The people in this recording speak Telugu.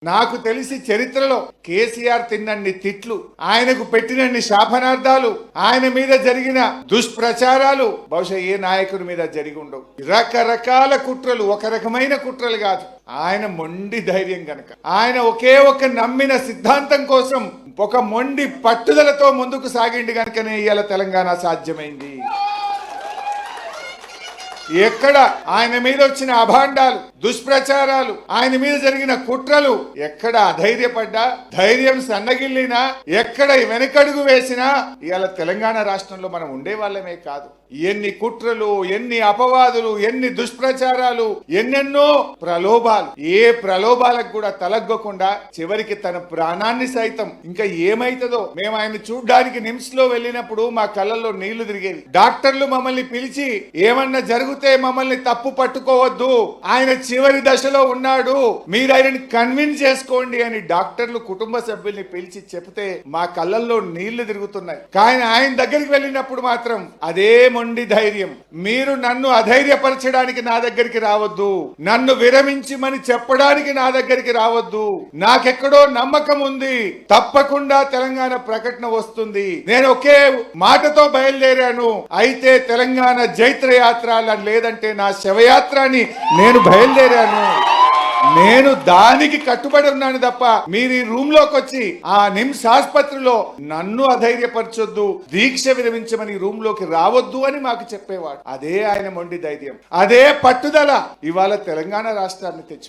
నాకు తెలిసి చరిత్రలో కేసీఆర్ తిన్నన్ని తిట్లు, ఆయనకు పెట్టినన్ని శాపనార్థాలు, ఆయన మీద జరిగిన దుష్ప్రచారాలు బహుశా ఏ నాయకుడి మీద జరిగి ఉండవు. రకరకాల కుట్రలు, ఒక రకమైన కుట్రలు కాదు. ఆయన మొండి ధైర్యం గనక, ఆయన ఒకే ఒక నమ్మిన సిద్ధాంతం కోసం ఒక మొండి పట్టుదలతో ముందుకు సాగిండి గనుకనే ఇవాళ తెలంగాణ సాధ్యమైంది. ఎక్కడ ఆయన మీద వచ్చిన అభాండాలు, దుష్ప్రచారాలు, ఆయన మీద జరిగిన కుట్రలు, ఎక్కడ అధైర్యపడ్డా, ధైర్యం సన్నగిల్లినా, ఎక్కడ వెనకడుగు వేసినా ఇవాళ తెలంగాణ రాష్ట్రంలో మనం ఉండే వాళ్ళమే కాదు. ఎన్ని కుట్రలు, ఎన్ని అపవాదులు, ఎన్ని దుష్ప్రచారాలు, ఎన్నెన్నో ప్రలోభాలు, ఏ ప్రలోభాలకు కూడా తలగ్గకుండా చివరికి తన ప్రాణాన్ని సైతం ఇంకా ఏమైతుందో మేము ఆయన చూడ్డానికి నిమ్స్ లో వెళ్ళినప్పుడు మా కళ్ళల్లో నీళ్లు తిరిగేది. డాక్టర్లు మమ్మల్ని పిలిచి ఏమన్నా జరిగితే మమ్మల్ని తప్పు పట్టుకోవద్దు, ఆయన చివరి దశలో ఉన్నాడు, మీరు ఆయనని కన్విన్స్ చేసుకోండి అని డాక్టర్లు కుటుంబ సభ్యుల్ని పిలిచి చెప్తే మా కళ్ళల్లో నీళ్లు తిరుగుతున్నాయి. కానీ ఆయన దగ్గరికి వెళ్ళినప్పుడు మాత్రం అదే మొండి ధైర్యం. మీరు నన్ను అధైర్యపరచడానికి నా దగ్గరికి రావద్దు, నన్ను విరమించమని చెప్పడానికి నా దగ్గరికి రావద్దు, నాకెక్కడో నమ్మకం ఉంది, తప్పకుండా తెలంగాణ ప్రకటన వస్తుంది, నేను ఒకే మాటతో బయలుదేరాను, అయితే తెలంగాణ జైత్ర యాత్ర లేదంటే నా శవయాత్ర అని నేను బయలుదేరాను, నేను దానికి కట్టుబడి ఉన్నాను తప్ప మీరు ఈ రూమ్ లోకి వచ్చి ఆ నిమ్స్ ఆసుపత్రిలో నన్ను అధైర్యపరచొద్దు, దీక్ష విరమించమని రూమ్ లోకి రావద్దు అని మాకు చెప్పేవాడు. అదే ఆయన మొండి ధైర్యం, అదే పట్టుదల ఇవాళ తెలంగాణ రాష్ట్రాన్ని తెచ్చిపోయింది.